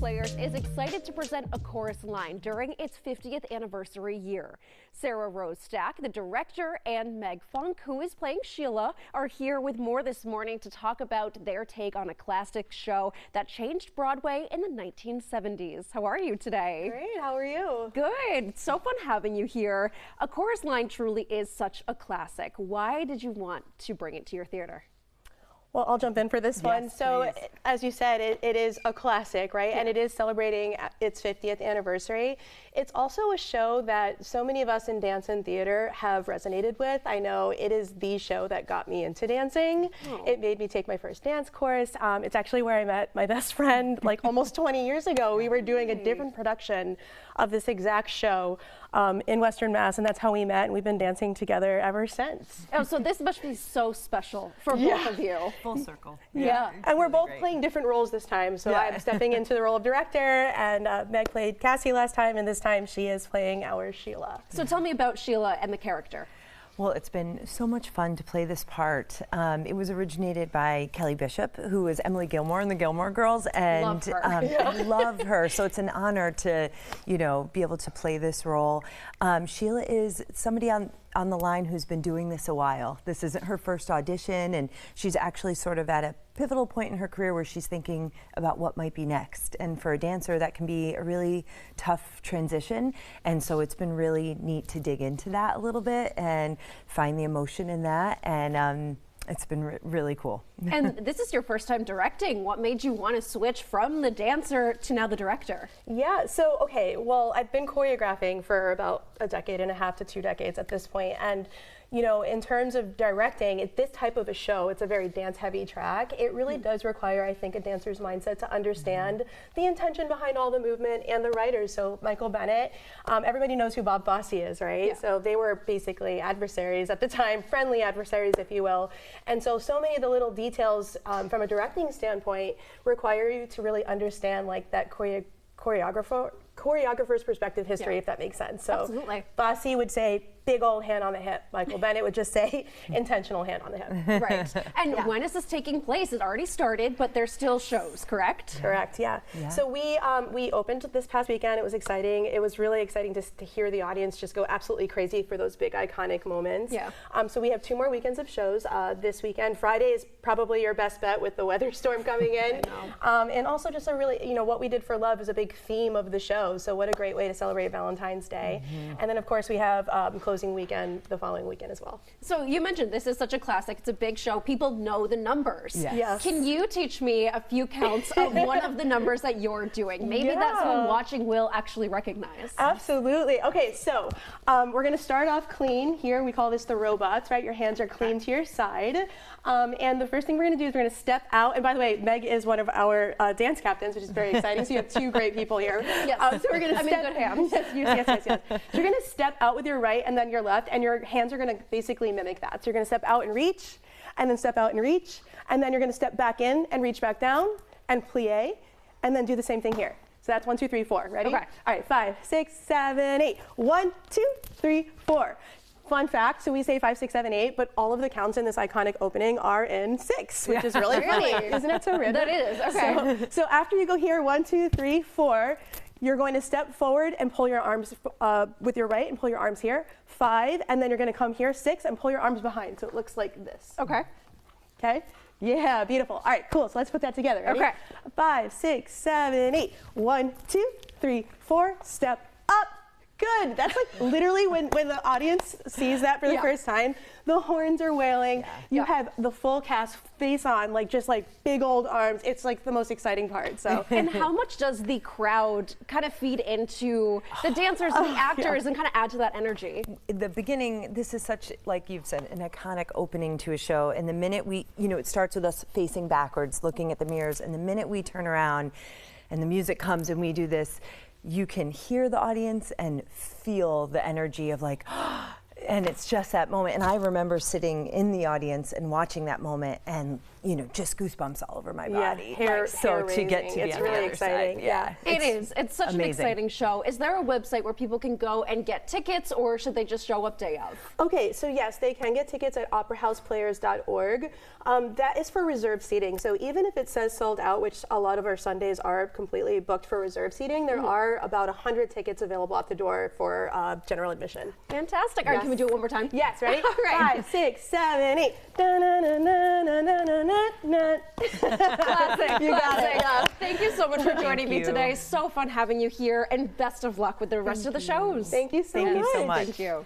Players is excited to present a chorus line during its 50th anniversary year. Sarah Rose Stack, the director, and Meg Funk, who is playing Sheila, are here with more this morning to talk about their take on a classic show that changed Broadway in the 1970s. How are you today? Great, how are you? Good. So fun having you here. A chorus line truly is such a classic. Why did you want to bring it to your theater? Well, I'll jump in for this one. So, please. as you said, it is a classic, right? Yeah. And it is celebrating its 50th anniversary. It's also a show that so many of us in dance and theater have resonated with. I know it is the show that got me into dancing. Oh. It made me take my first dance course. It's actually where I met my best friend like almost 20 years ago. We were doing a different production of this exact show in Western Mass, and that's how we met, and we've been dancing together ever since. Oh, so this must be so special for both of you. Full circle. Yeah, and we're both playing different roles this time. So I'm stepping into the role of director, and Meg played Cassie last time, and this time she is playing our Sheila. So tell me about Sheila and the character. Well, it's been so much fun to play this part. It was originated by Kelly Bishop, who is Emily Gilmore in the Gilmore Girls, and Love her. I love her. So it's an honor to, be able to play this role. Sheila is somebody on the line who's been doing this a while. This isn't her first audition, and she's actually sort of at a pivotal point in her career where she's thinking about what might be next. And for a dancer, that can be a really tough transition. And so it's been really neat to dig into that a little bit and find the emotion in that. And it's been really cool. And this is your first time directing. What made you want to switch from the dancer to now the director? Yeah, so, okay, well, I've been choreographing for about a decade and a half to 2 decades at this point, and in terms of directing, this type of a show, it's a very dance-heavy track. It really does require, I think, a dancer's mindset to understand the intention behind all the movement and the writers. So Michael Bennett, everybody knows who Bob Fosse is, right? Yeah. So they were basically adversaries at the time, friendly adversaries, if you will. And so many of the little details from a directing standpoint require you to really understand like that choreographer's perspective history, if that makes sense. So absolutely. Fosse would say, big old hand on the hip. Michael Bennett would just say, intentional hand on the hip. Right. And when is this taking place? It already started, but there's still shows, correct? Correct, yeah. So we opened this past weekend. It was exciting. It was really exciting to hear the audience just go absolutely crazy for those big iconic moments. Yeah. So we have 2 more weekends of shows this weekend. Friday is probably your best bet with the weather storm coming in. And also just a really, what we did for love is a big theme of the show. So what a great way to celebrate Valentine's Day. And then of course we have closing weekend the following weekend as well. So you mentioned this is such a classic. It's a big show. People know the numbers. Yes. Can you teach me a few counts of one of the numbers that you're doing? Maybe that someone watching will actually recognize. Absolutely. Okay, so we're going to start off clean here. We call this the robots, right? Your hands are clean to your side. And the first thing we're going to do is we're going to step out. And by the way, Meg is one of our dance captains, which is very exciting. So you have 2 great people here. Yes. So we're going to I'm in good hands. Yes. So you're going to step out with your right and then your left, and your hands are going to basically mimic that. So you're going to step out and reach, and then step out and reach, and then you're going to step back in and reach back down and plie, and then do the same thing here. So that's 1, 2, 3, 4. Ready? Okay. All right, 5, 6, 7, 8. 1, 2, 3, 4. Fun fact, so we say 5, 6, 7, 8, but all of the counts in this iconic opening are in 6, which is really funny. Isn't it so random? That is, okay. So after you go here, 1, 2, 3, 4, you're going to step forward and pull your arms with your right and pull your arms here. 5, and then you're going to come here, 6, and pull your arms behind. So it looks like this. Okay. Okay? Yeah, beautiful. All right, cool. So let's put that together. Ready? Okay. 5, 6, 7, 8. 1, 2, 3, 4. Step up. Good. That's like literally when the audience sees that for the first time, the horns are wailing. You have the full cast face on, just big old arms. It's like the most exciting part. So. And how much does the crowd kind of feed into the dancers and the actors and kind of add to that energy? The beginning, this is such, like you've said, an iconic opening to a show. And the minute we, it starts with us facing backwards, looking at the mirrors. And the minute we turn around and the music comes and we do this, you can hear the audience and feel the energy of and it's just that moment. And I remember sitting in the audience and watching that moment, and just goosebumps all over my body. Hair to get to be it's on really the other exciting. side. Yeah. It is. It's such amazing. an exciting show. Is there a website where people can go and get tickets, or should they just show up day of? Okay, so yes, they can get tickets at operahouseplayers.org. That is for reserved seating. So even if it says sold out, which a lot of our Sundays are completely booked for reserved seating, there are about 100 tickets available at the door for general admission. Fantastic. All right, can we do it one more time? Yes, ready? All right. 5, 6, 7, 8. Da-na-na-na-na-na-na-na. Classic. You got it. Classic. Thank you so much for joining me you. today. So fun having you here, and best of luck with the rest of the shows. Thank you so much. Thank you so much. Thank you.